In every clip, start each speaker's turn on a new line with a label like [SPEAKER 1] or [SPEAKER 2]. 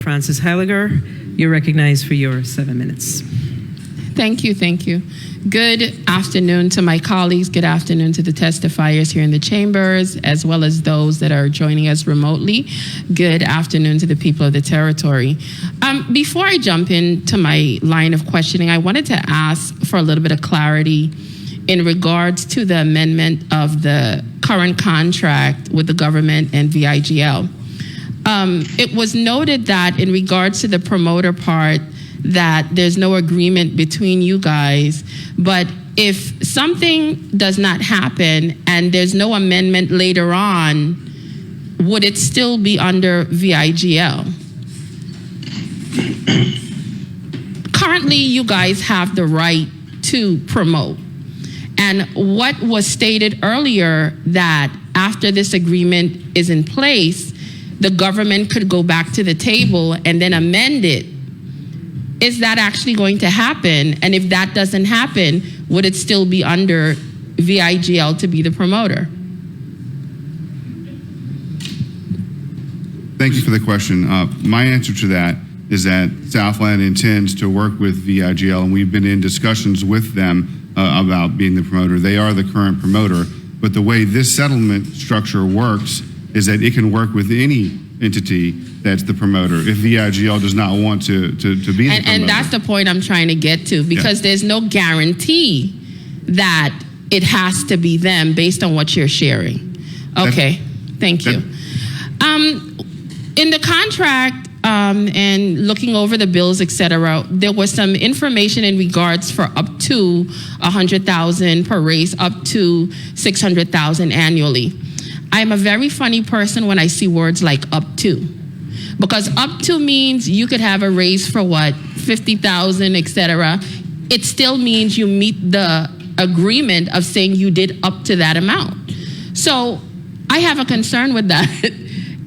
[SPEAKER 1] Francis Heyliger, you're recognized for your 7 minutes.
[SPEAKER 2] Thank you. Good afternoon to my colleagues. Good afternoon to the testifiers here in the chambers, as well as those that are joining us remotely. Good afternoon to the people of the territory. Before I jump into my line of questioning, I wanted to ask for a little bit of clarity in regards to the amendment of the current contract with the government and VIGL. It was noted that in regards to the promoter part, that there's no agreement between you guys, but if something does not happen and there's no amendment later on, would it still be under VIGL? Currently, you guys have the right to promote. And what was stated earlier, that after this agreement is in place, the government could go back to the table and then amend it. Is that actually going to happen? And if that doesn't happen, would it still be under VIGL to be the promoter?
[SPEAKER 3] Thank you for the question. My answer to that is that Southland intends to work with VIGL, and we've been in discussions with them about being the promoter. They are the current promoter, but the way this settlement structure works is that it can work with any entity that's the promoter if VIGL does not want to be the promoter.
[SPEAKER 2] And that's the point I'm trying to get to, because there's no guarantee that it has to be them based on what you're sharing. Okay, thank you. In the contract and looking over the bills, etc., there was some information in regards for up to $100,000 per race, up to $600,000 annually. I'm a very funny person when I see words like up to, because up to means you could have a raise for what, 50,000, etc. It still means you meet the agreement of saying you did up to that amount. So I have a concern with that.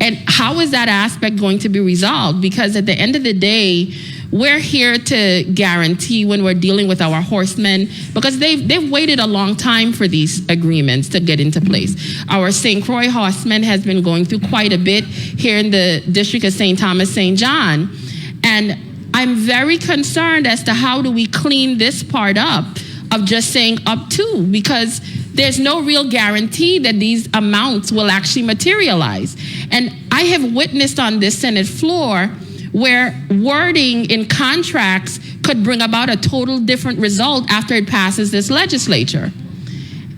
[SPEAKER 2] And how is that aspect going to be resolved? Because at the end of the day, we're here to guarantee when we're dealing with our horsemen, because they've waited a long time for these agreements to get into place. Our St. Croix horsemen has been going through quite a bit here in the district of St. Thomas, St. John. And I'm very concerned as to how do we clean this part up of just saying up to, because there's no real guarantee that these amounts will actually materialize. And I have witnessed on this Senate floor where wording in contracts could bring about a total different result after it passes this legislature.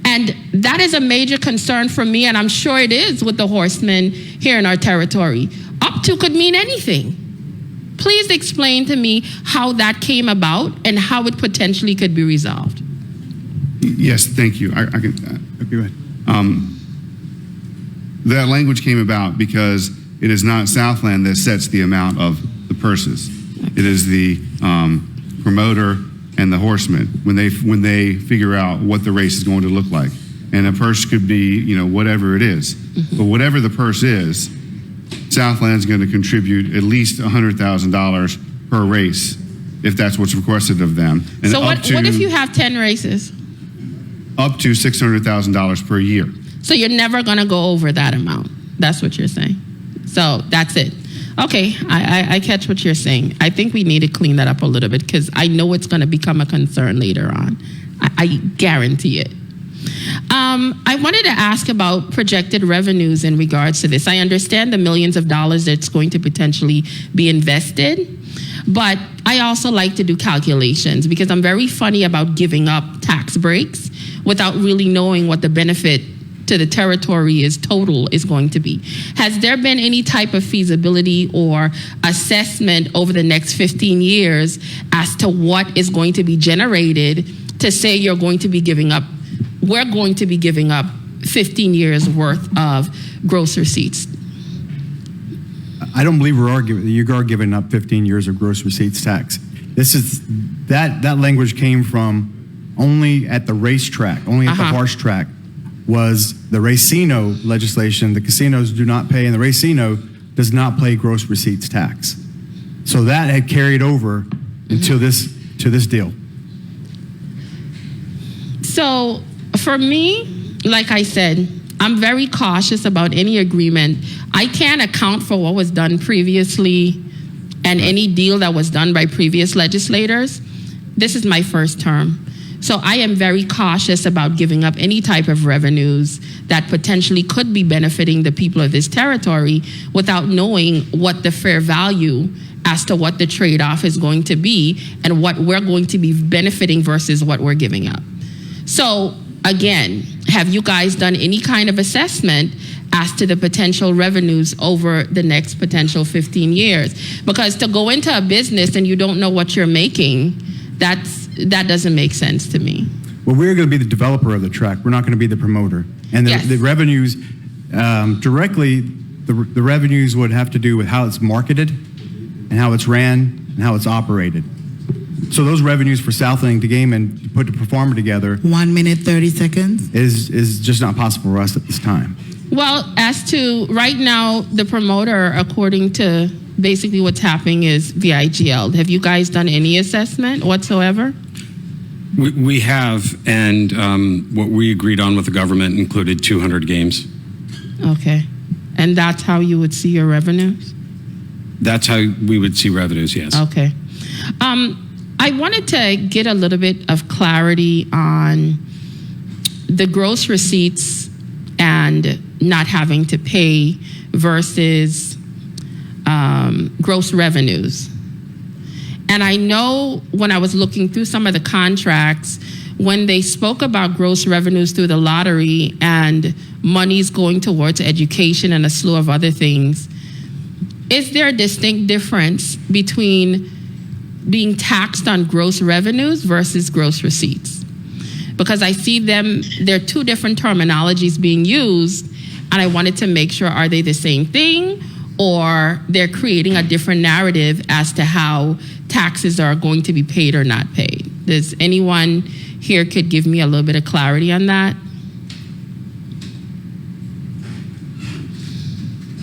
[SPEAKER 2] And that is a major concern for me, and I'm sure it is with the horsemen here in our territory. Up to could mean anything. Please explain to me how that came about and how it potentially could be resolved.
[SPEAKER 3] Yes, thank you. I can go ahead. That language came about because it is not Southland that sets the amount of the purses. It is the promoter and the horseman when they figure out what the race is going to look like. And a purse could be, whatever it is. Mm-hmm. But whatever the purse is, Southland's going to contribute at least $100,000 per race if that's what's requested of them. And
[SPEAKER 2] so what if you have 10 races?
[SPEAKER 3] Up to $600,000 per year.
[SPEAKER 2] So you're never going to go over that amount. That's what you're saying. So that's it. Okay, I catch what you're saying. I think we need to clean that up a little bit, because I know it's going to become a concern later on. I guarantee it. I wanted to ask about projected revenues in regards to this. I understand the millions of dollars that's going to potentially be invested, but I also like to do calculations, because I'm very funny about giving up tax breaks without really knowing what the benefit to the territory total is going to be. Has there been any type of feasibility or assessment over the next 15 years as to what is going to be generated to say we're going to be giving up 15 years worth of gross receipts?
[SPEAKER 4] I don't believe you are giving up 15 years of gross receipts tax. That language came from only at the racetrack, only at the horse track, was the racino legislation. The casinos do not pay, and the racino does not pay gross receipts tax. So that had carried over until this deal.
[SPEAKER 2] So for me, like I said, I'm very cautious about any agreement. I can't account for what was done previously. And any deal that was done by previous legislators, this is my first term. So I am very cautious about giving up any type of revenues that potentially could be benefiting the people of this territory without knowing what the fair value as to what the trade-off is going to be and what we're going to be benefiting versus what we're giving up. So again, have you guys done any kind of assessment as to the potential revenues over the next potential 15 years? Because to go into a business and you don't know what you're making, that doesn't make sense to me.
[SPEAKER 4] Well, we're going to be the developer of the track. We're not going to be the promoter. And
[SPEAKER 2] Yes.
[SPEAKER 4] the revenues, directly, the revenues would have to do with how it's marketed and how it's ran and how it's operated. So those revenues for Southland to game and put the performer together
[SPEAKER 5] 1 minute, 30 seconds.
[SPEAKER 4] is just not possible for us at this time.
[SPEAKER 2] Well, as to right now, the promoter, according to basically what's happening, is VIGL. Have you guys done any assessment whatsoever?
[SPEAKER 6] We have, and what we agreed on with the government included 200 games.
[SPEAKER 2] Okay. And that's how you would see your revenues?
[SPEAKER 6] That's how we would see revenues, yes.
[SPEAKER 2] Okay. I wanted to get a little bit of clarity on the gross receipts and not having to pay versus gross revenues. And I know when I was looking through some of the contracts, when they spoke about gross revenues through the lottery and monies going towards education and a slew of other things, is there a distinct difference between being taxed on gross revenues versus gross receipts? Because I see them, there are two different terminologies being used, and I wanted to make sure, are they the same thing, or they're creating a different narrative as to how taxes are going to be paid or not paid? Does anyone here could give me a little bit of clarity on that?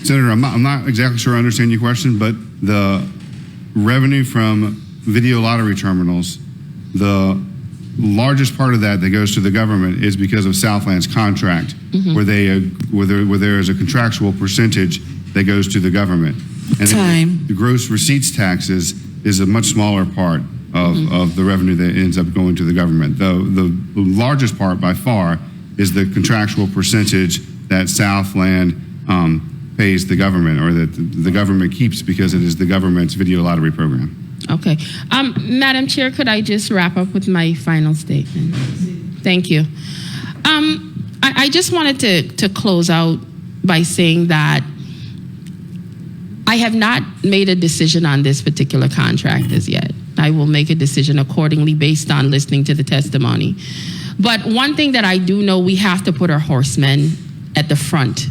[SPEAKER 3] Senator, I'm not exactly sure I understand your question, but the revenue from video lottery terminals, the largest part of that goes to the government is because of Southland's contract, where there is a contractual percentage that goes to the government. And
[SPEAKER 5] Time.
[SPEAKER 3] the gross receipts taxes is a much smaller part of the revenue that ends up going to the government. The largest part by far is the contractual percentage that Southland pays the government, or that the government keeps because it is the government's video lottery program.
[SPEAKER 2] Okay. Madam Chair, could I just wrap up with my final statement? Thank you. I just wanted to close out by saying that I have not made a decision on this particular contract as yet. I will make a decision accordingly based on listening to the testimony. But one thing that I do know, we have to put our horsemen at the front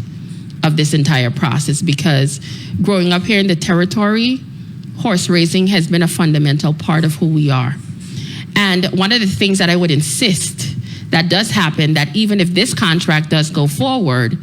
[SPEAKER 2] of this entire process, because growing up here in the territory, horse racing has been a fundamental part of who we are. And one of the things that I would insist that does happen, that even if this contract does go forward,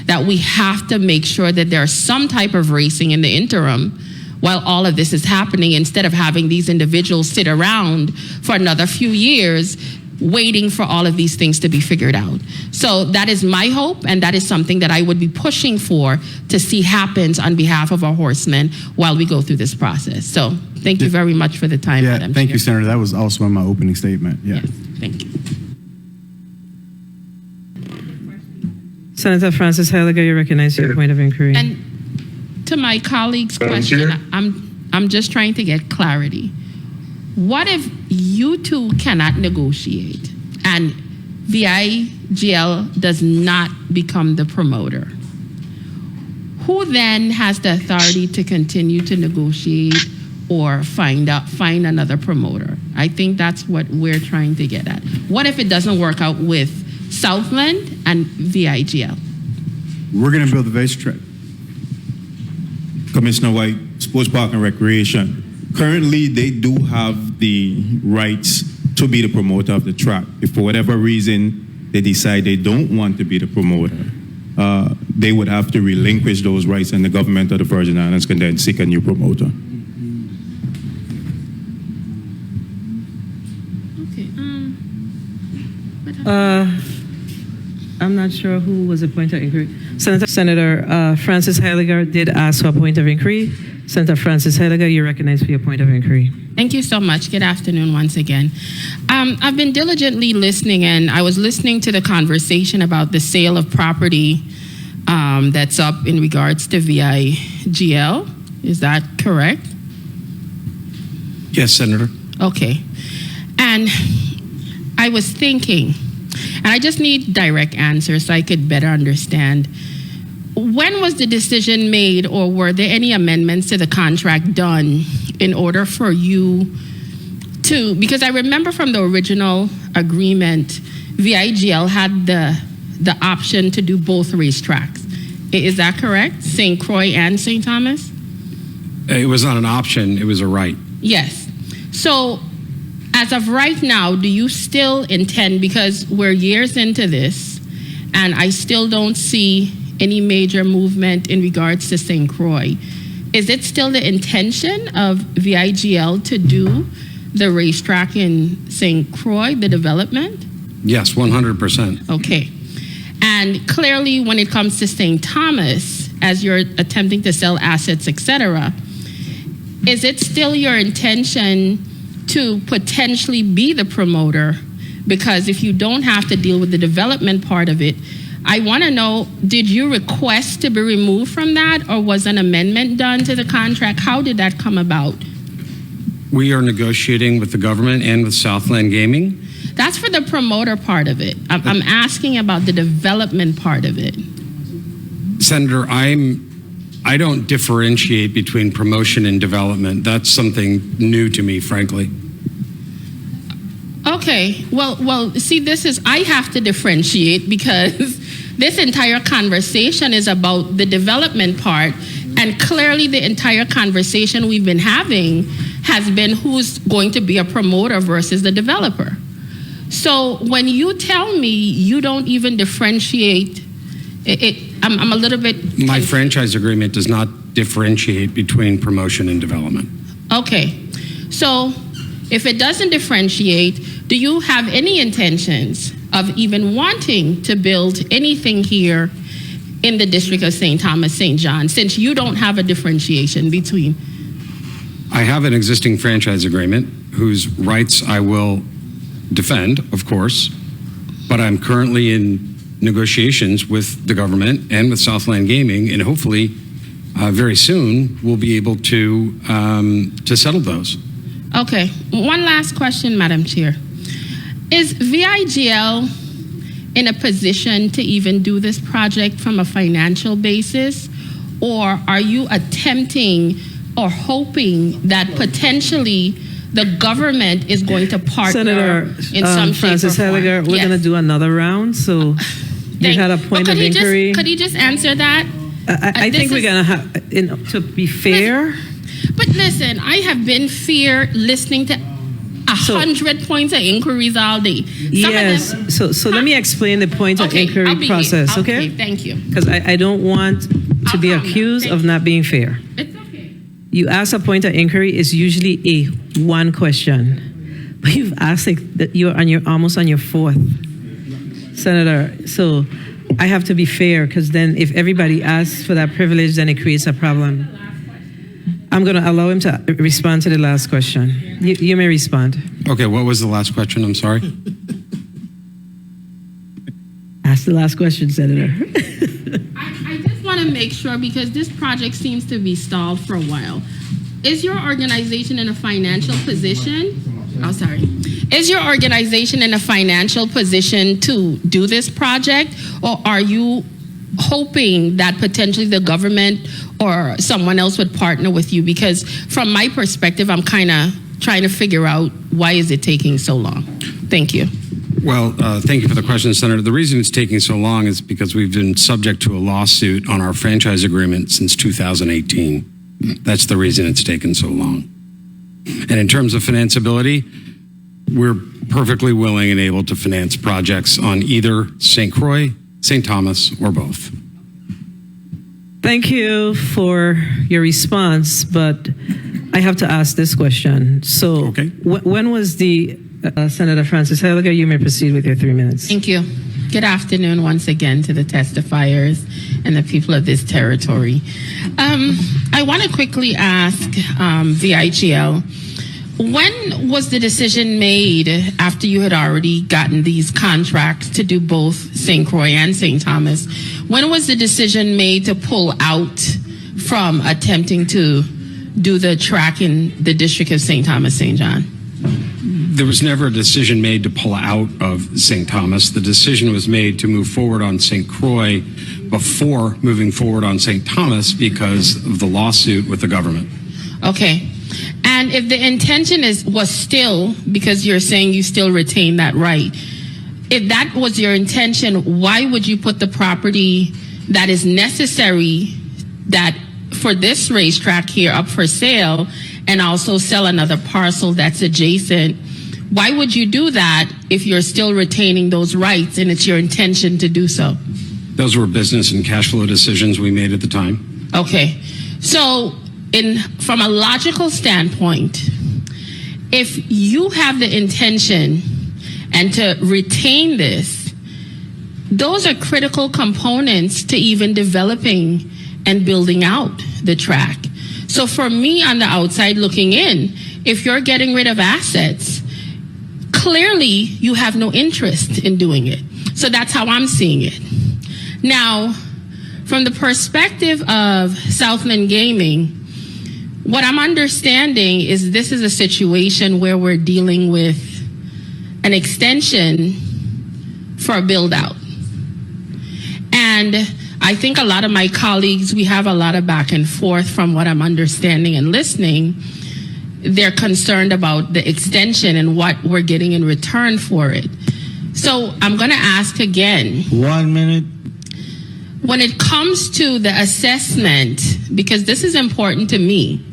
[SPEAKER 2] that we have to make sure that there's some type of racing in the interim while all of this is happening, instead of having these individuals sit around for another few years waiting for all of these things to be figured out. So that is my hope, and that is something that I would be pushing for to see happens on behalf of our horsemen while we go through this process. So thank you very much for the time,
[SPEAKER 4] Yeah,
[SPEAKER 2] Madam
[SPEAKER 4] thank
[SPEAKER 2] Chair.
[SPEAKER 4] you, Senator. That was also in my opening statement. Yeah.
[SPEAKER 2] Yes, thank you.
[SPEAKER 1] Senator Francis Heyliger, you recognize your point of inquiry.
[SPEAKER 2] And to my colleague's question, I'm just trying to get clarity. What if you two cannot negotiate and VIGL does not become the promoter? Who then has the authority to continue to negotiate or find another promoter? I think that's what we're trying to get at. What if it doesn't work out with Southland and VIGL?
[SPEAKER 4] We're going to build the racetrack.
[SPEAKER 7] Commissioner White, Sports Park and Recreation. Currently, they do have the rights to be the promoter of the track. If for whatever reason they decide they don't want to be the promoter, they would have to relinquish those rights, and the government of the Virgin Islands can then seek a new promoter.
[SPEAKER 2] Okay.
[SPEAKER 1] I'm not sure who was a point of inquiry. Senator Francis Heyliger did ask for a point of inquiry. Senator Francis Heyliger, you're recognized for your point of inquiry.
[SPEAKER 2] Thank you so much. Good afternoon once again. I've been diligently listening, and I was listening to the conversation about the sale of property that's up in regards to VIGL. Is that correct?
[SPEAKER 6] Yes, Senator.
[SPEAKER 2] Okay. And I was thinking, and I just need direct answers so I could better understand. When was the decision made, or were there any amendments to the contract done in order for you to, because I remember from the original agreement, VIGL had the option to do both racetracks. Is that correct? St. Croix and St. Thomas?
[SPEAKER 6] It was not an option, it was a right.
[SPEAKER 2] Yes. So as of right now, do you still intend, because we're years into this, and I still don't see any major movement in regards to St. Croix, is it still the intention of VIGL to do the racetrack in St. Croix, the development?
[SPEAKER 6] Yes, 100%.
[SPEAKER 2] Okay. And clearly when it comes to St. Thomas, as you're attempting to sell assets, etc., is it still your intention to potentially be the promoter? Because if you don't have to deal with the development part of it, I want to know, did you request to be removed from that, or was an amendment done to the contract? How did that come about?
[SPEAKER 6] We are negotiating with the government and with Southland Gaming.
[SPEAKER 2] That's for the promoter part of it. I'm asking about the development part of it.
[SPEAKER 6] Senator, I don't differentiate between promotion and development. That's something new to me, frankly.
[SPEAKER 2] Okay, well, see, I have to differentiate, because this entire conversation is about the development part, and clearly the entire conversation we've been having has been who's going to be a promoter versus the developer. So when you tell me you don't even differentiate, I'm a little bit...
[SPEAKER 6] My franchise agreement does not differentiate between promotion and development.
[SPEAKER 2] Okay, so if it doesn't differentiate, do you have any intentions of even wanting to build anything here in the district of St. Thomas, St. John, since you don't have a differentiation between?
[SPEAKER 6] I have an existing franchise agreement whose rights I will defend, of course, but I'm currently in negotiations with the government and with Southland Gaming, and hopefully very soon we'll be able to settle those.
[SPEAKER 2] Okay, one last question, Madam Chair. Is VIGL in a position to even do this project from a financial basis, or are you attempting or hoping that potentially the government is going to partner
[SPEAKER 1] Senator
[SPEAKER 2] in some
[SPEAKER 1] Francis
[SPEAKER 2] shape or form?
[SPEAKER 1] Heyliger, we're
[SPEAKER 2] Yes.
[SPEAKER 1] going to do another round, so you had a point of inquiry.
[SPEAKER 2] Could he just answer that?
[SPEAKER 1] I think we're going to have, to be fair.
[SPEAKER 2] But listen, I have been fair listening to 100 points of inquiries all day.
[SPEAKER 1] Yes. So let me explain the point of inquiry process, okay?
[SPEAKER 2] Thank you.
[SPEAKER 1] Because I don't want to be accused of not being fair.
[SPEAKER 2] It's okay.
[SPEAKER 1] You ask a point of inquiry is usually a one question, but you've asked that you're almost on your fourth, Senator. So I have to be fair, because then if everybody asks for that privilege, then it creates a problem. I'm going to allow him to respond to the last question. You may respond.
[SPEAKER 6] Okay, what was the last question? I'm sorry.
[SPEAKER 1] Ask the last question, Senator.
[SPEAKER 2] I just want to make sure, because this project seems to be stalled for a while. Is your organization in a financial position? Oh, sorry. Is your organization in a financial position to do this project, or are you hoping that potentially the government or someone else would partner with you? Because from my perspective, I'm kind of trying to figure out, why is it taking so long? Thank you.
[SPEAKER 6] Well, thank you for the question, Senator. The reason it's taking so long is because we've been subject to a lawsuit on our franchise agreement since 2018. That's the reason it's taken so long. And in terms of financeability, we're perfectly willing and able to finance projects on either St. Croix, St. Thomas, or both.
[SPEAKER 1] Thank you for your response, but I have to ask this question. So
[SPEAKER 6] Okay.
[SPEAKER 1] when was the, Senator Francis Heyliger, you may proceed with your 3 minutes.
[SPEAKER 2] Thank you. Good afternoon once again to the testifiers and the people of this territory. I want to quickly ask VIGL, when was the decision made after you had already gotten these contracts to do both St. Croix and St. Thomas? When was the decision made to pull out from attempting to do the track in the district of St. Thomas, St. John?
[SPEAKER 6] There was never a decision made to pull out of St. Thomas. The decision was made to move forward on St. Croix before moving forward on St. Thomas because of the lawsuit with the government.
[SPEAKER 2] Okay. And if the intention was still, because you're saying you still retain that right, if that was your intention, why would you put the property that is necessary that for this racetrack here up for sale and also sell another parcel that's adjacent? Why would you do that if you're still retaining those rights and it's your intention to do so?
[SPEAKER 6] Those were business and cash flow decisions we made at the time.
[SPEAKER 2] Okay. So from a logical standpoint, if you have the intention and to retain this, those are critical components to even developing and building out the track. So for me on the outside looking in, if you're getting rid of assets, clearly you have no interest in doing it. So that's how I'm seeing it. Now, from the perspective of Southland Gaming, what I'm understanding is this is a situation where we're dealing with an extension for a build out. And I think a lot of my colleagues, we have a lot of back and forth from what I'm understanding and listening. They're concerned about the extension and what we're getting in return for it. So I'm going to ask again.
[SPEAKER 7] 1 minute.
[SPEAKER 2] When it comes to the assessment, because this is important to me,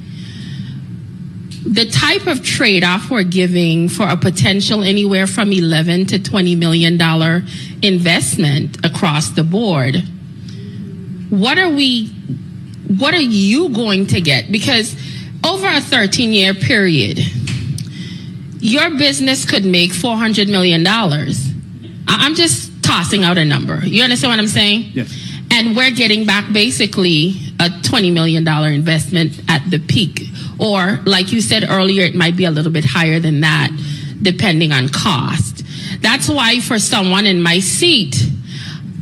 [SPEAKER 2] the type of trade-off we're giving for a potential anywhere from $11 to $20 million investment across the board, what are you going to get? Because over a 13-year period, your business could make $400 million. I'm just tossing out a number. You understand what I'm saying?
[SPEAKER 4] Yes.
[SPEAKER 2] And we're getting back basically a $20 million investment at the peak. Or like you said earlier, it might be a little bit higher than that, depending on cost. That's why for someone in my seat,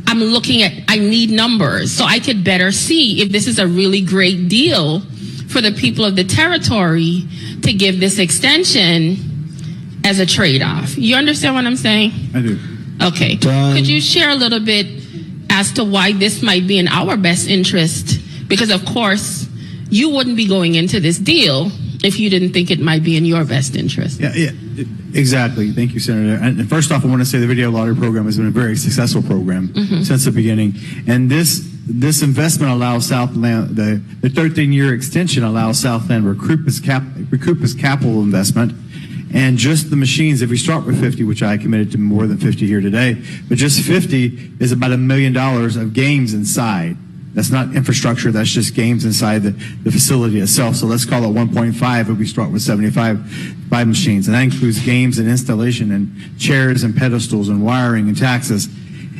[SPEAKER 2] I'm looking at, I need numbers so I could better see if this is a really great deal for the people of the territory to give this extension as a trade-off. You understand what I'm saying?
[SPEAKER 4] I do.
[SPEAKER 2] Okay. Could you share a little bit as to why this might be in our best interest? Because of course, you wouldn't be going into this deal if you didn't think it might be in your best interest.
[SPEAKER 4] Yeah, exactly. Thank you, Senator. And first off, I want to say the video lottery program has been a very successful program since the beginning. And this investment allows Southland, the 13-year extension allows Southland to recoup its capital investment. And just the machines, if we start with 50, which I committed to more than 50 here today, but just 50 is about $1 million of games inside. That's not infrastructure, that's just games inside the facility itself. So let's call it 1.5 if we start with 75 machines. And that includes games and installation and chairs and pedestals and wiring and taxes.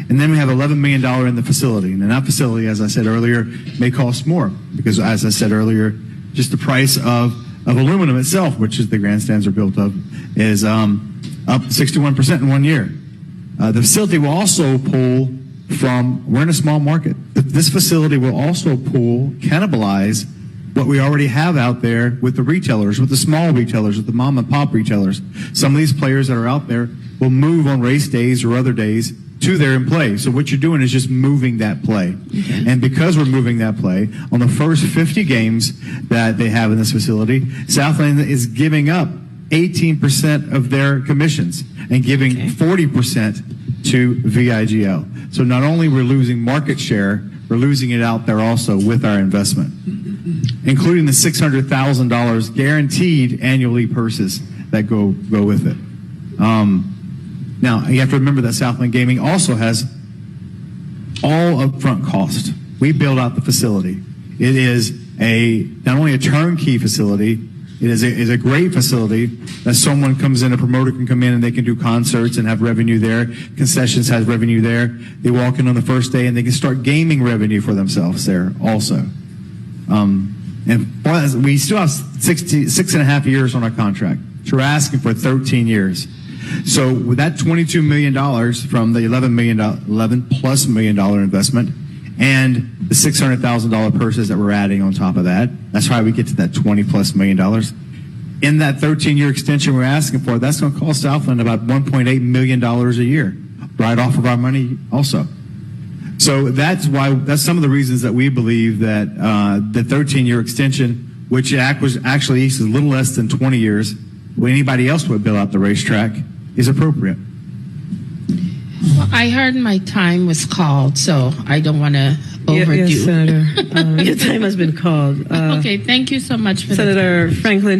[SPEAKER 4] And then we have $11 million in the facility. And that facility, as I said earlier, may cost more because, as I said earlier, just the price of aluminum itself, which is the grandstands are built of, is up 61% in 1 year. The facility will also pull from, we're in a small market. This facility will also cannibalize what we already have out there with the retailers, with the small retailers, with the mom and pop retailers. Some of these players that are out there will move on race days or other days to there and play. So what you're doing is just moving that play. Okay. And because we're moving that play, on the first 50 games that they have in this facility, Southland is giving up 18% of their commissions and giving 40% to VIGL. So not only we're losing market share, we're losing it out there also with our investment, including the $600,000 guaranteed annually purses that go with it. Now, you have to remember that Southland Gaming also has all upfront cost. We build out the facility. It is not only a turnkey facility, It is a great facility that someone comes in, a promoter can come in and they can do concerts and have revenue there. Concessions has revenue there. They walk in on the first day and they can start gaming revenue for themselves there also. And plus, we still have 6.5 years on our contract. So we're asking for 13 years. So with that $22 million from the $11 plus million investment and the $600,000 purses that we're adding on top of that, that's why we get to that $20 plus million. In that 13-year extension we're asking for, that's going to cost Southland about $1.8 million a year, right off of our money also. So that's some of the reasons that we believe that the 13-year extension, which was actually is a little less than 20 years, when anybody else would build out the racetrack, is appropriate.
[SPEAKER 2] Well, I heard my time was called, so I don't want to overdo.
[SPEAKER 1] Yes, Senator. Your time has been called.
[SPEAKER 2] Okay, thank you so much for
[SPEAKER 1] Senator Franklin.